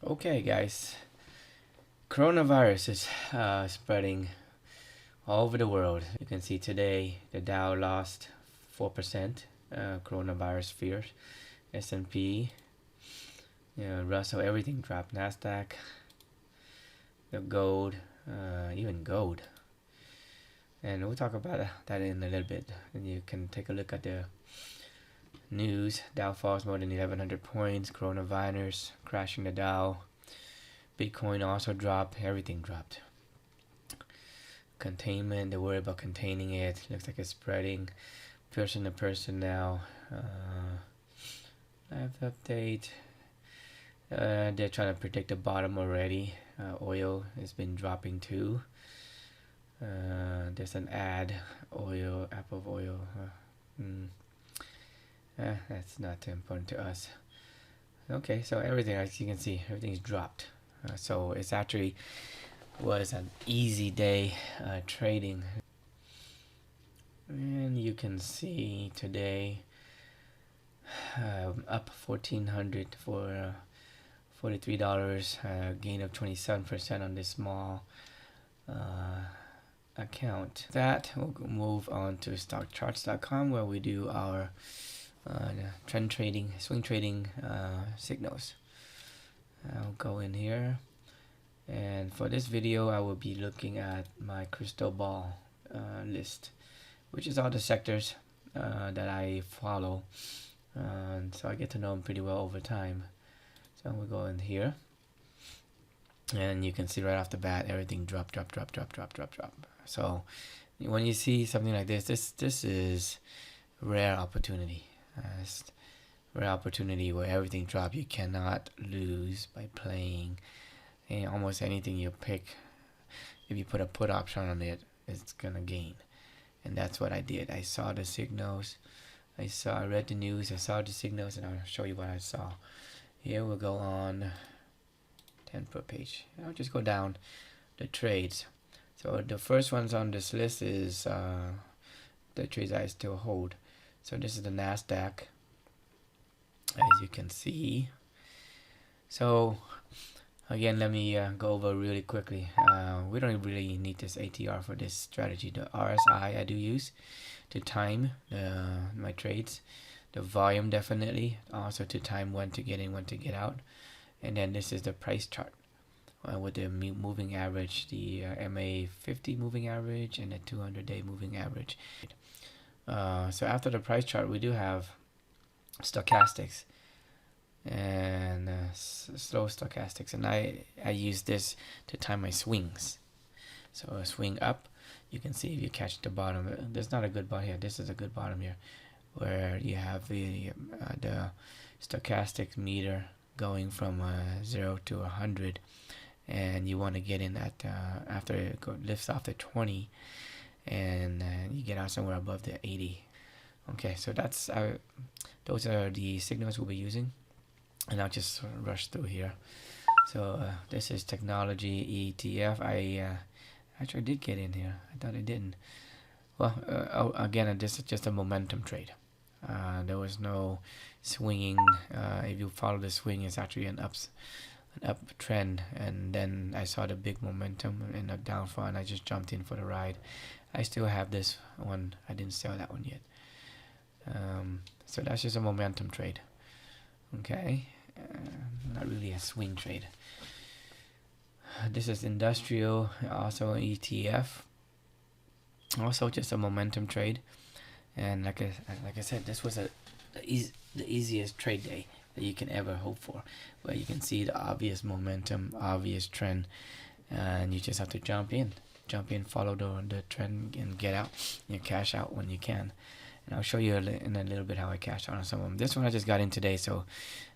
Okay, guys, coronavirus is spreading all over the world. You can see today the Dow lost 4%. Coronavirus fears. S&P, Russell, everything dropped. Nasdaq, the gold, even gold. And we'll talk about that in a little bit. And you can take a look at the news. Dow falls more than 1,100 points. Coronavirus crashing the Dow. Bitcoin also dropped. Everything dropped. Containment, they worry about containing it. Looks like it's spreading person to person now. Live update. They're trying to predict the bottom already. Oil has been dropping too. There's an ad. Oil, Apple oil. That's not important to us. Okay, so everything, as you can see, everything's dropped. So it's actually was an easy day trading. And you can see today up 1,400 for $43, gain of 27% on this small account. That we'll move on to stockcharts.com, where we do our trend trading, swing trading signals. I'll go in here, and for this video I will be looking at my crystal ball list, which is all the sectors that I follow, so I get to know them pretty well over time. So we'll go in here, and you can see right off the bat everything drop. So when you see something like this is rare opportunity. Rare opportunity where everything drops. You cannot lose by playing, and almost anything you pick. If you put a put option on it, it's gonna gain, and that's what I did. I saw the signals. I read the news. I saw the signals, and I'll show you what I saw. Here we'll go on 10 per page. I'll just go down the trades. So the first ones on this list is the trades I still hold. So this is the Nasdaq, as you can see. So again, let me go over really quickly. We don't really need this ATR for this strategy. The RSI I do use to time my trades. The volume definitely, also to time when to get in, when to get out. And then this is the price chart with the moving average, the MA 50 moving average and the 200-day moving average. So after the price chart, we do have stochastics and slow stochastics, and I use this to time my swings. So a swing up, you can see if you catch the bottom. There's not a good bottom here. This is a good bottom here, where you have the stochastic meter going from 0 to 100, and you want to get in at after it lifts off the 20, and you get out somewhere above the 80. Okay, so that's those are the signals we'll be using, and I'll just rush through here. So this is technology ETF. I actually did get in here. I thought I didn't. Well, again, this is just a momentum trade. There was no swinging. If you follow the swing, it's actually an uptrend, and then I saw the big momentum and a downfall, and I just jumped in for the ride. I still have this one. I didn't sell that one yet. So that's just a momentum trade. Okay, not really a swing trade. This is industrial, also an ETF. Also just a momentum trade. And like I said, this was the easiest trade day that you can ever hope for, where you can see the obvious momentum, obvious trend, and you just have to jump in, follow the trend, and get out. You cash out when you can, and I'll show you in a little bit how I cashed out on some of them. This one I just got in today, so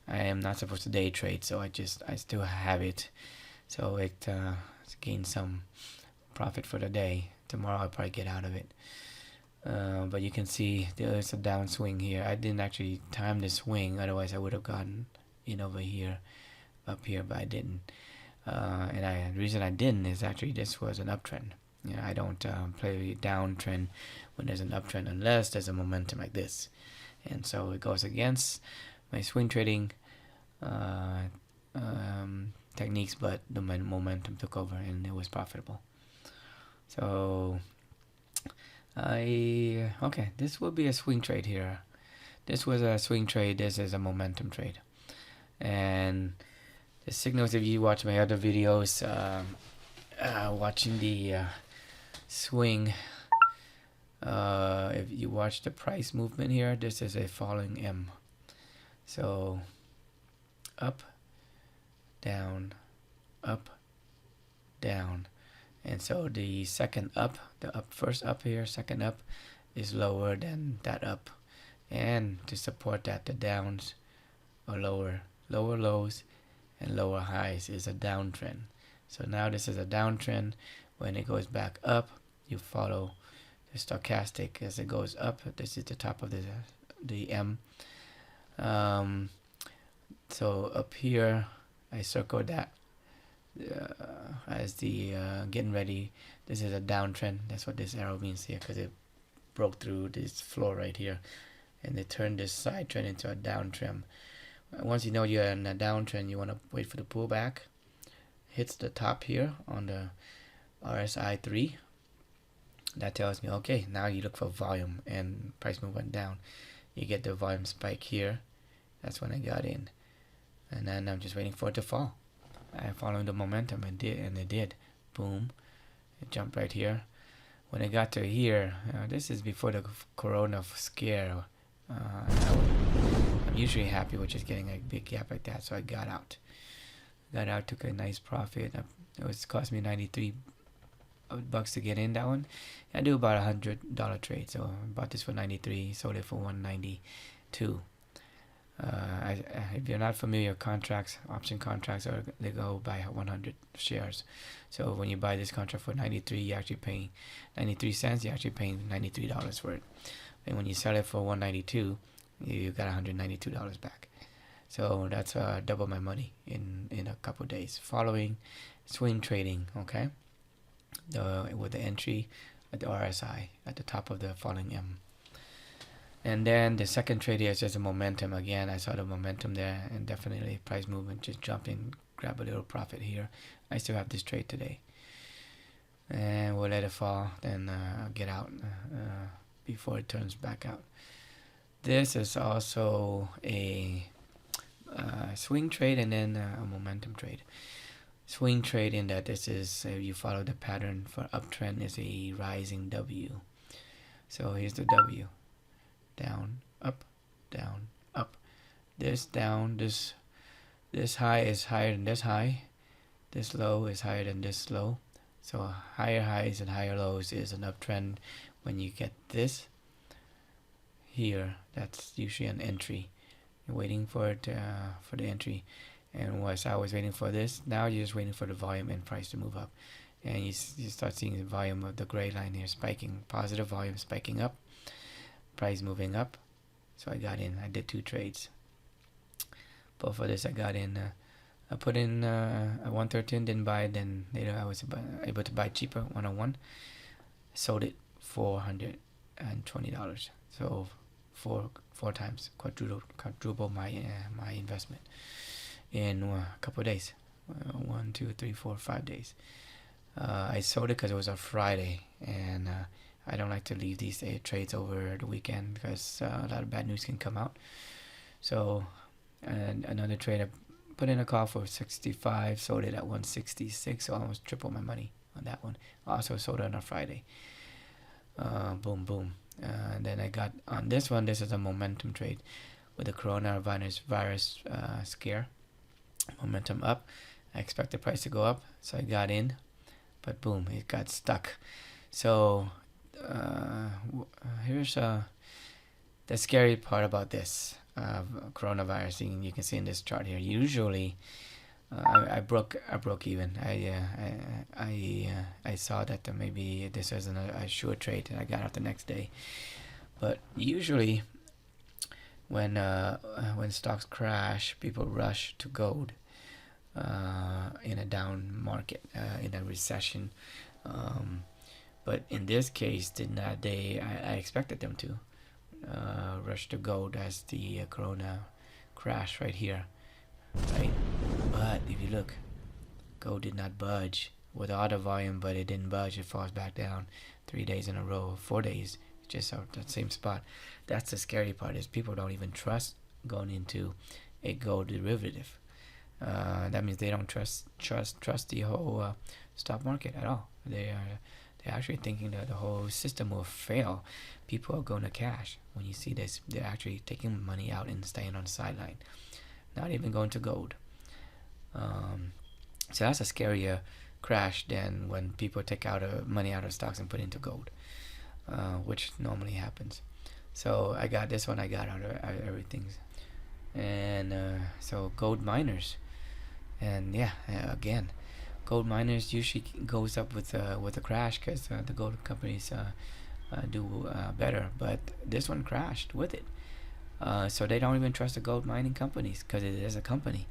I am not supposed to day trade, so I still have it, so it gained some profit for the day. Tomorrow I'll probably get out of it. But you can see there's a downswing here. I didn't actually time the swing, otherwise I would have gotten in over here, up here, but I didn't. And the reason I didn't is actually this was an uptrend. I don't play a downtrend when there's an uptrend unless there's a momentum like this. And so it goes against my swing trading techniques, but the momentum took over and it was profitable. So okay, this will be a swing trade here. This was a swing trade. This is a momentum trade. And the signals, if you watch my other videos, watching the swing, if you watch the price movement here, this is a falling M. So up, down, up, down. And so the second up, first up here, second up is lower than that up. And to support that, the downs are lower. Lower lows and lower highs is a downtrend. So now this is a downtrend. When it goes back up, you follow the stochastic as it goes up. This is the top of the M. So up here, I circled that as the getting ready. This is a downtrend. That's what this arrow means here, because it broke through this floor right here, and it turned this side trend into a downtrend. Once you know you're in a downtrend, you want to wait for the pullback. Hits the top here on the RSI 3. That tells me, okay, now you look for volume, and price move went down. You get the volume spike here. That's when I got in, and then I'm just waiting for it to fall. I followed the momentum, and it did. Boom, it jumped right here. When I got to here, this is before the corona scare. I'm usually happy with just getting a big gap like that, so I got out. Took a nice profit. It was cost me $93 to get in that one. I do about $100 trade, so I bought this for 93, sold it for 192. If you're not familiar with contracts, option contracts they go by 100 shares. So when you buy this contract for 93, you're actually paying 93 cents. You're actually paying $93 for it. And when you sell it for 192, you got $192 back. So that's double my money in a couple days following swing trading. Okay, with the entry at the RSI at the top of the falling M. And then the second trade here is just a momentum. Again, I saw the momentum there, and definitely price movement, just jump in, grab a little profit here. I still have this trade today, and we'll let it fall, then I'll get out before it turns back out. This is also a swing trade, and then a momentum trade. Swing trade in that this is, you follow the pattern for uptrend, is a rising W. So here's the W. Down, up, down, up. This down, this high is higher than this high. This low is higher than this low. So higher highs and higher lows is an uptrend. When you get this here, that's usually an entry. You're waiting for it for the entry. And once I was waiting for this, now you're just waiting for the volume and price to move up. And you start seeing the volume of the gray line here spiking, positive volume spiking up, price moving up. So I got in. I did 2 trades. But for this, I got in. I put in a 113, didn't buy it. Then later I was able to buy cheaper, 101. Sold it $420. So four times, quadruple my investment in a couple of days. 1, 2, 3, 4, 5 days. I sold it because it was a Friday, and I don't like to leave these trades over the weekend because a lot of bad news can come out. So, and another trade, I put in a call for 65, sold it at 166, so almost triple my money on that one. Also sold it on a Friday. Boom, boom. And then I got on this one. This is a momentum trade with the coronavirus scare. Momentum up. I expect the price to go up, so I got in, but boom, it got stuck. So here's the scary part about this coronavirus thing. You can see in this chart here. Usually, I broke even. I saw that maybe this wasn't a sure trade, and I got out the next day. But usually, when stocks crash, people rush to gold in a down market, in a recession. But in this case, I expected them to rush to gold as the corona crash right here, right? But if you look, gold did not budge with all the volume, but it didn't budge. It falls back down 3 days in a row, 4 days, just out that same spot. That's the scary part, is people don't even trust going into a gold derivative. That means they don't trust the whole stock market at all. They're actually thinking that the whole system will fail. People are going to cash. When you see this, they're actually taking money out and staying on the sideline, not even going to gold. So that's a scarier crash than when people take out money out of stocks and put into gold, which normally happens. So I got this one. I got out of everything, and so gold miners, and yeah, again, gold miners usually goes up with a crash because the gold companies do better, but this one crashed with it. So they don't even trust the gold mining companies because it is a company.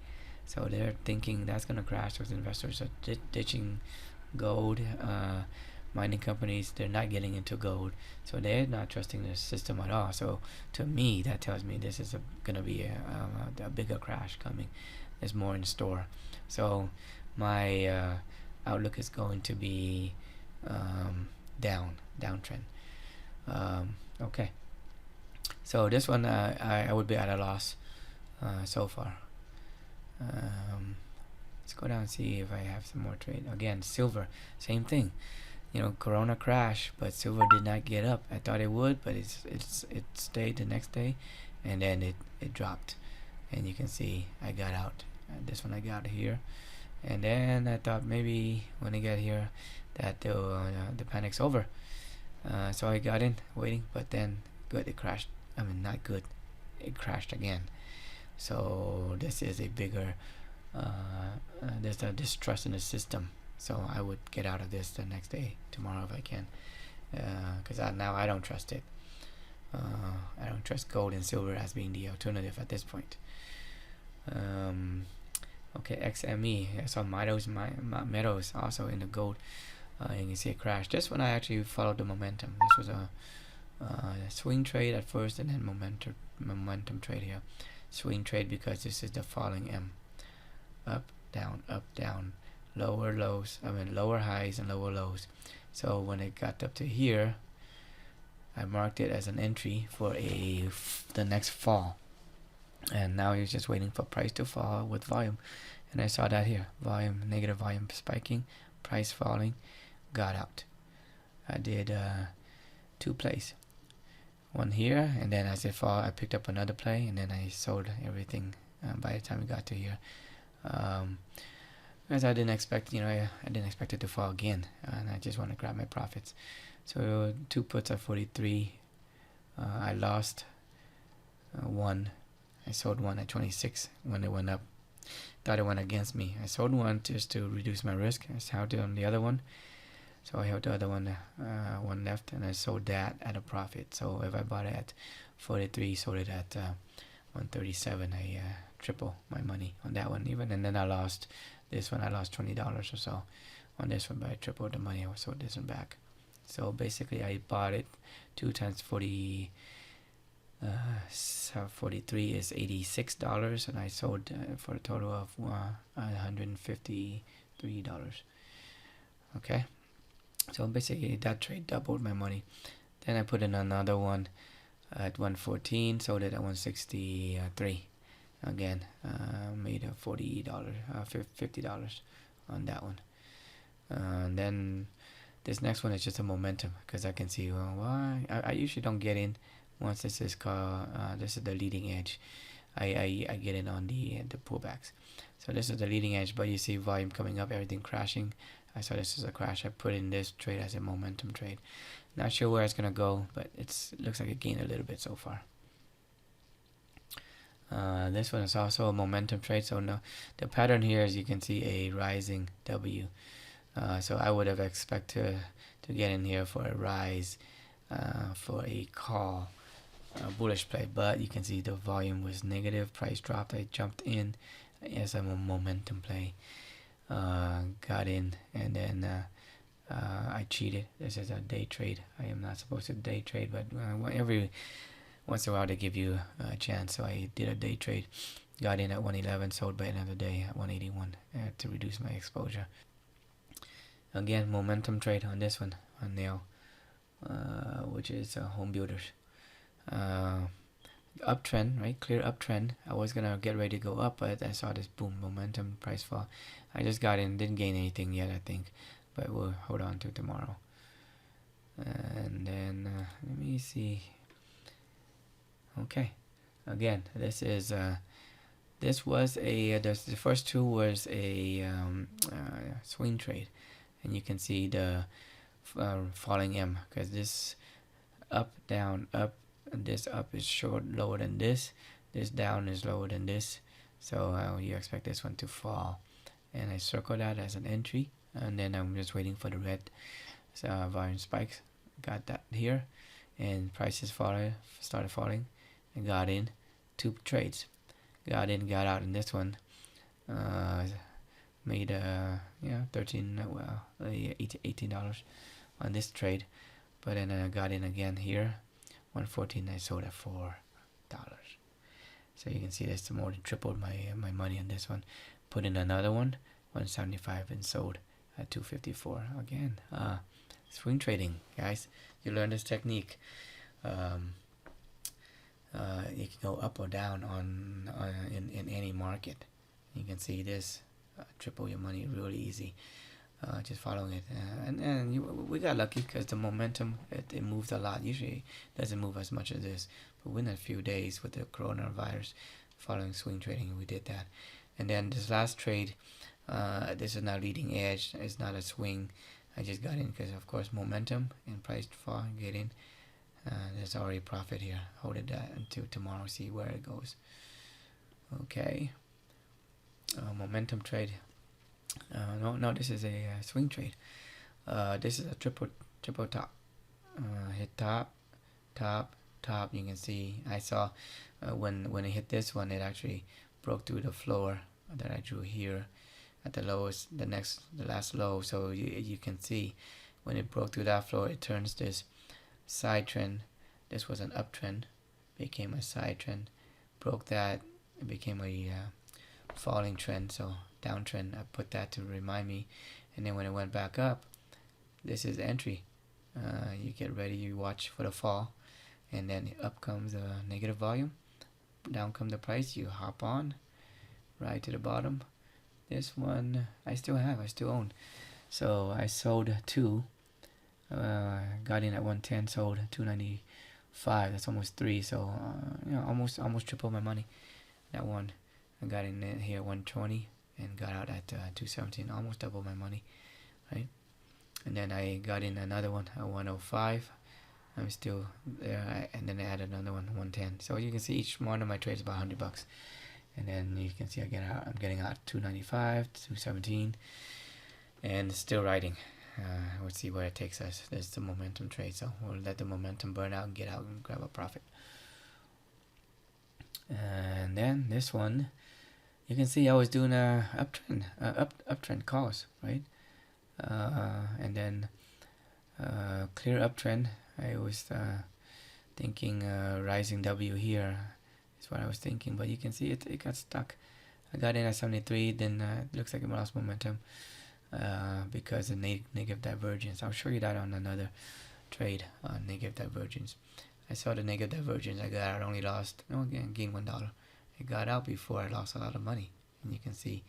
So they're thinking that's going to crash. Those investors are ditching gold. Mining companies, they're not getting into gold. So they're not trusting the system at all. So to me, that tells me this is going to be a bigger crash coming. There's more in store. So my outlook is going to be downtrend. Okay. So this one, I would be at a loss so far. Let's go down and see if I have some more trade. Again, silver, same thing. Corona crash, but silver did not get up. I thought it would, but it stayed the next day, and then it dropped. And you can see I got out. This one I got here, and then I thought maybe when I get here that the panic's over. So I got in waiting, but then good, it crashed. I mean, not good, it crashed again. So this is a bigger there's a distrust in the system. So I would get out of this the next day, tomorrow if I can, because now I don't trust it. I don't trust gold and silver as being the alternative at this point. Okay, XME. I saw metals also in the gold. You can see it crashed. Just when I actually followed the momentum. This was a swing trade at first, and then momentum trade here. Swing trade because this is the falling M. Up, down, lower lows. Lower highs and lower lows. So when it got up to here, I marked it as an entry for the next fall. And now you're just waiting for price to fall with volume. And I saw that here. Negative volume spiking, price falling, got out. I did 2 plays. One here, and then as it fall, I picked up another play, and then I sold everything by the time we got to here. As I didn't expect, I didn't expect it to fall again, and I just want to grab my profits. So 2 puts at 43. I lost 1. I sold 1 at 26 when it went up. Thought it went against me. I sold 1 just to reduce my risk. I held it on the other one. So I held the other one, one left, and I sold that at a profit. So if I bought it at 43, sold it at 137, I triple my money on that one even. And then I lost this one. I lost $20 or so on this one, but I tripled the money. I sold this one back. So basically, I bought it 2 times 40. 43 is $86, and I sold for a total of $153. Okay, so basically that trade doubled my money. Then I put in another one at 114, sold it at 163. Again, made a $40, $50 on that one. And then this next one is just a momentum, because I can see why I usually don't get in. Once this is called, this is the leading edge. I get in on the pullbacks. So this is the leading edge, but you see volume coming up, everything crashing. I saw this is a crash. I put in this trade as a momentum trade. Not sure where it's gonna go, but it looks like it gained a little bit so far. This one is also a momentum trade. So no, the pattern here is you can see a rising W. So I would have expected to get in here for a rise, for a call. Bullish play, but you can see the volume was negative, price dropped. I jumped in as a momentum play, got in, and then I cheated. This is a day trade. I am not supposed to day trade, but every once in a while they give you a chance, so I did a day trade. got in at 111, sold by another day at 181 to reduce my exposure. Again, momentum trade on this one, on nail, which is home builders. Uptrend, right? Clear uptrend. I was gonna get ready to go up, but I saw this boom momentum price fall. I just got in, didn't gain anything yet, I think, but we'll hold on to tomorrow. And then let me see. Okay, again, this is this was a the first two was a swing trade, and you can see the falling M, because this up down up, and this up is short lower than this down is lower than this, so you expect this one to fall, and I circle that as an entry, and then I'm just waiting for the red volume spikes. Got that here, and prices started falling, and got in 2 trades, got in, got out in this one, made $18 on this trade, but then I got in again here 114. I sold at $4, so you can see this more than tripled my money on this one. Put in another one 175 and sold at 254 again. Swing trading, guys, you learn this technique. You can go up or down in any market. You can see this triple your money really easy, just following it, and we got lucky because the momentum, it moved a lot. Usually it doesn't move as much as this, but within a few days with the coronavirus, following swing trading, we did that. And then this last trade, this is not leading edge, it's not a swing. I just got in because of course momentum and price fall, get in. There's already profit here. Hold it until tomorrow, see where it goes. Okay, momentum trade. No, this is a swing trade. This is a triple top. Hit top. You can see I saw when it hit this one, it actually broke through the floor that I drew here at the lowest, the last low. So you can see when it broke through that floor, it turns this side trend. This was an uptrend, became a side trend, broke that, it became a falling trend, so downtrend. I put that to remind me, and then when it went back up, this is entry. You get ready, you watch for the fall, and then up comes a negative volume, down comes the price, you hop on right to the bottom. This one I still own, so I sold 2, got in at 110, sold 295. That's almost 3, so almost triple my money. That one I got in here 120 and got out at 217, almost double my money, right? And then I got in another one at 105. I'm still there, and then I added another one 110. So you can see each one of my trades about $100. And then you can see I'm getting out 295, 217, and still riding. We'll see where it takes us. There's the momentum trade, so we'll let the momentum burn out and get out and grab a profit. And then this one, you can see I was doing a uptrend calls, right? And then clear uptrend. I was thinking rising W here is what I was thinking, but you can see it got stuck. I got in at 73, then it looks like it lost momentum because of negative divergence. I'll show you that on another trade on negative divergence. I saw the negative divergence. I got out, only lost, gained $1. I got out before I lost a lot of money, and you can see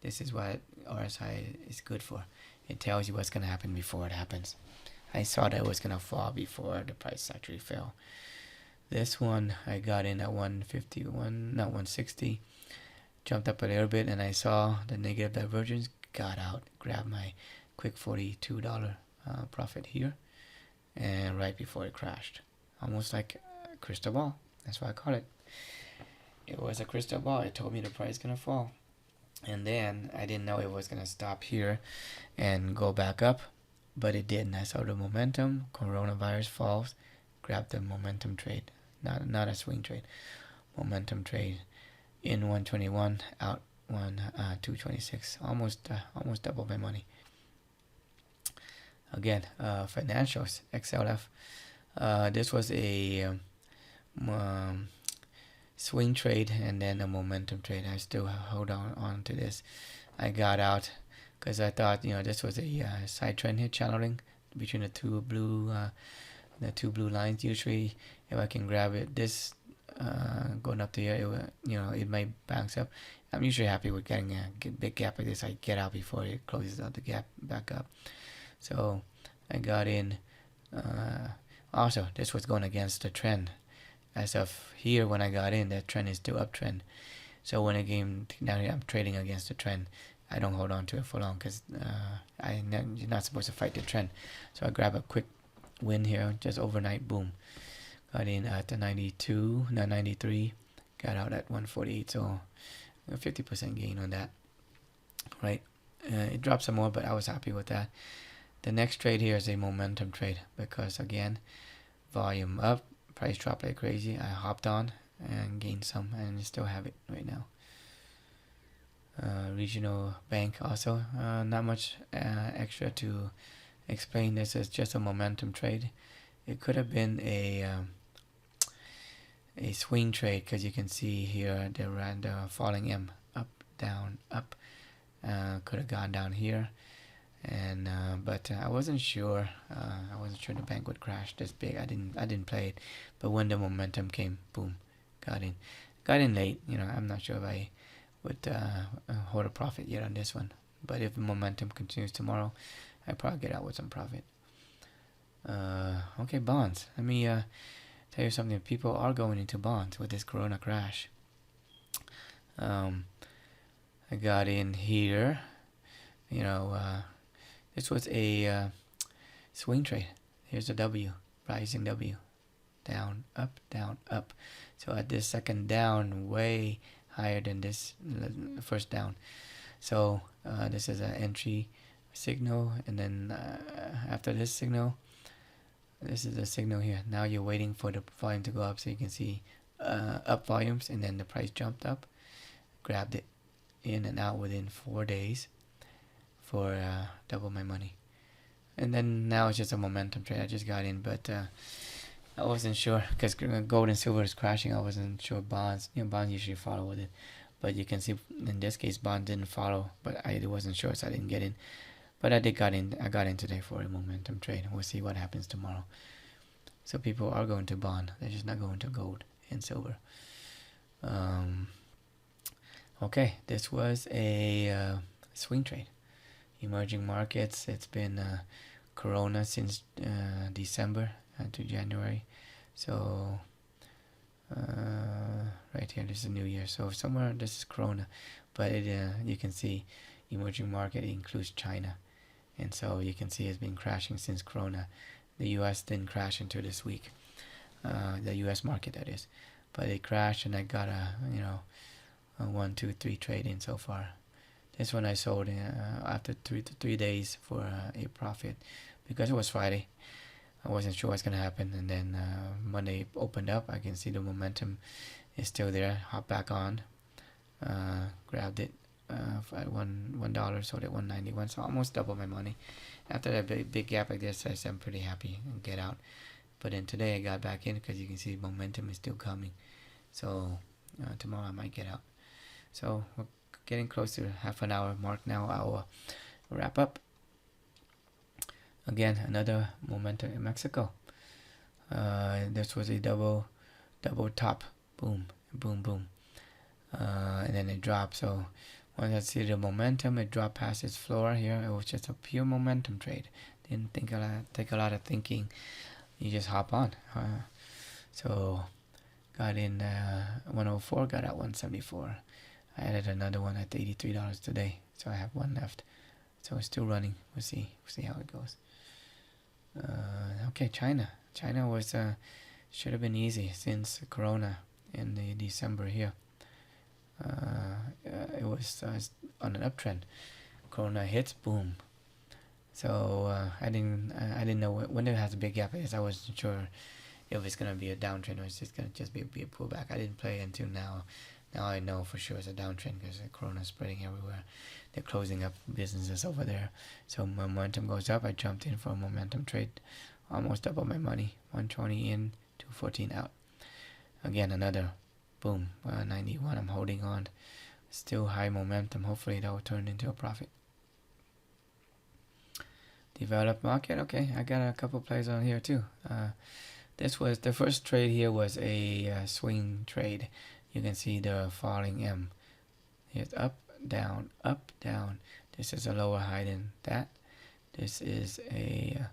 this is what RSI is good for. It tells you what's going to happen before it happens. I saw that it was going to fall before the price actually fell. This one I got in at 160, jumped up a little bit, and I saw the negative divergence, got out, grabbed my quick $42 profit here, and right before it crashed, almost like a crystal ball. That's what I call it. It was a crystal ball. It told me the price is gonna fall, and then I didn't know it was gonna stop here and go back up, but it didn't. I saw the momentum, coronavirus falls, grabbed the momentum trade, not a swing trade, momentum trade, in 121, out 226, almost double my money. Again, financials, XLF. This was a swing trade and then a momentum trade. I still hold on to this. I got out because I thought, this was a side trend here, channeling between the two blue lines. Usually, if I can grab it, this going up to here, it will, it might bounce up. I'm usually happy with getting a big gap like this. I get out before it closes out the gap back up. So I got in. Also, this was going against the trend. As of here, when I got in, that trend is still uptrend. So when it came down here, I'm trading against the trend. I don't hold on to it for long because you're not supposed to fight the trend. So I grab a quick win here, just overnight, boom. Got in at the 93, got out at 148, so a 50% gain on that, right? It dropped some more, but I was happy with that. The next trade here is a momentum trade because, again, volume up, price dropped like crazy. I hopped on and gained some, and still have it right now. Regional bank also, not much extra to explain. This is just a momentum trade. It could have been a swing trade because you can see here the falling M, up, down, up. Could have gone down here, and but I wasn't sure. I wasn't sure the bank would crash this big. I didn't play it, but when the momentum came, boom, got in late. I'm not sure if I would hold a profit yet on this one, but if the momentum continues tomorrow, I probably get out with some profit. Okay, bonds. Let me tell you something. People are going into bonds with this Corona crash. I got in here. This was a swing trade. Here's a W, rising W, down, up, down, up. So at this second down, way higher than this first down. So this is an entry signal, and then after this signal, this is the signal here. Now you're waiting for the volume to go up, so you can see up volumes, and then the price jumped up, grabbed it in and out within 4 days for double my money. And then now it's just a momentum trade. I just got in, but I wasn't sure because gold and silver is crashing. I wasn't sure bonds. Bonds usually follow with it, but you can see in this case bonds didn't follow. But I wasn't sure, so I didn't get in. But I got in today for a momentum trade. We'll see what happens tomorrow. So people are going to bond. They're just not going to gold and silver. Okay, this was a swing trade. Emerging markets. It's been Corona since December to January. So right here, this is New Year. So somewhere this is Corona, but you can see emerging market includes China, and so you can see it's been crashing since Corona. The U.S. didn't crash until this week, the U.S. market that is, but it crashed, and I got a 1, 2, 3 trade in so far. This one I sold after 3 days for a profit because it was Friday. I wasn't sure what's gonna happen, and then Monday opened up. I can see the momentum is still there. Hop back on, grabbed it at $1, sold at $1.91, so almost double my money. After that big gap like this, I'm pretty happy and get out. But then today I got back in because you can see momentum is still coming. So tomorrow I might get out. So we're getting close to half an hour mark now. I'll wrap up. Again, another momentum in Mexico. This was a double top, boom, boom, boom, and then it dropped. So once I see the momentum, it dropped past its floor here. It was just a pure momentum trade. Didn't take a lot of thinking. You just hop on. So got in 104, got out 174. I added another one at $83 today, so I have one left. So it's still running. We'll see how it goes. Okay, China was should have been easy since Corona in the December here. It was on an uptrend. Corona hits, boom. So I didn't know when it has a big gap. I wasn't sure if it's gonna be a downtrend or it's just gonna be a pullback. I didn't play until now. Now I know for sure it's a downtrend because the Corona is spreading everywhere. They're closing up businesses over there. So momentum goes up. I jumped in for a momentum trade. Almost double my money. 120 in, 214 out. Again, another Boom, 91. I'm holding on. Still high momentum. Hopefully that will turn into a profit. Developed market. Okay, I got a couple plays on here too. This was the first trade here was a swing trade. You can see the falling M. Here's up, down, up, down. This is a lower high than that. This is a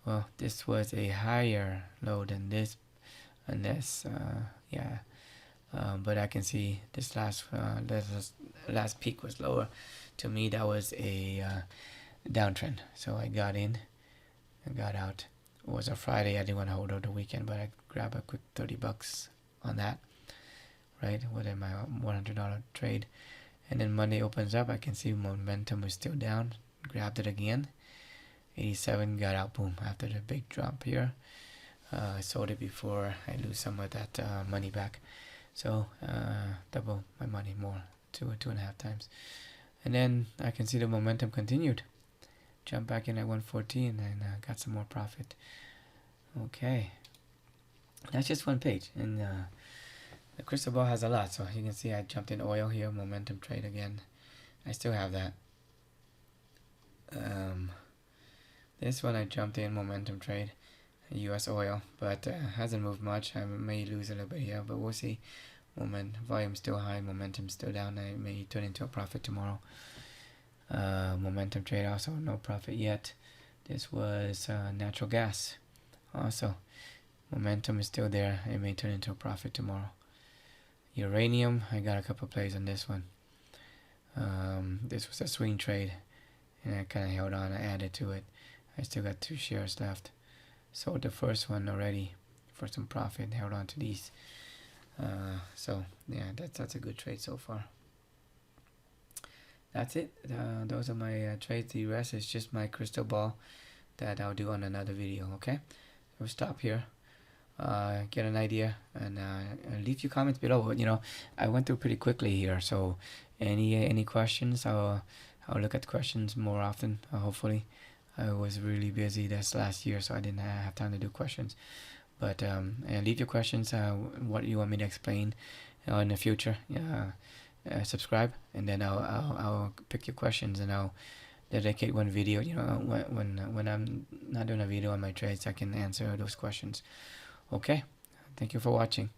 well, this was a higher low than this, and this yeah. But I can see this last peak was lower. To me, that was a downtrend. So I got in, I got out. It was a Friday. I didn't want to hold over the weekend, but I grabbed a quick $30 on that, right? Within my $100 trade. And then Monday opens up. I can see momentum was still down. Grabbed it again. 87, got out, boom, after the big drop here. I sold it before I lose some of that money back. So double my money, more, 2.5 times. And then I can see the momentum continued. Jump back in at 114 and got some more profit. Okay, that's just one page, and the crystal ball has a lot. So you can see I jumped in oil here, momentum trade again. I still have that. This one I jumped in momentum trade, US oil, but hasn't moved much. I may lose a little bit here, but we'll see. Volume still high, momentum still down. I may turn into a profit tomorrow. Momentum trade also no profit yet. This was natural gas. Also, momentum is still there. It may turn into a profit tomorrow. Uranium, I got a couple plays on this one. This was a swing trade, and I kind of held on. I added to it. I still got 2 shares left. Sold the first one already for some profit. Held on to these. So yeah, that's a good trade so far. That's it. Those are my trades. The rest is just my crystal ball that I'll do on another video. Okay, we'll stop here. Get an idea, and leave your comments below. You know, I went through pretty quickly here, so any questions, I'll look at questions more often. Hopefully, I was really busy this last year, so I didn't have time to do questions. But and leave your questions. What you want me to explain in the future. Subscribe, and then I'll pick your questions, and I'll dedicate one video. You know, when I'm not doing a video on my trades, I can answer those questions. Okay, thank you for watching.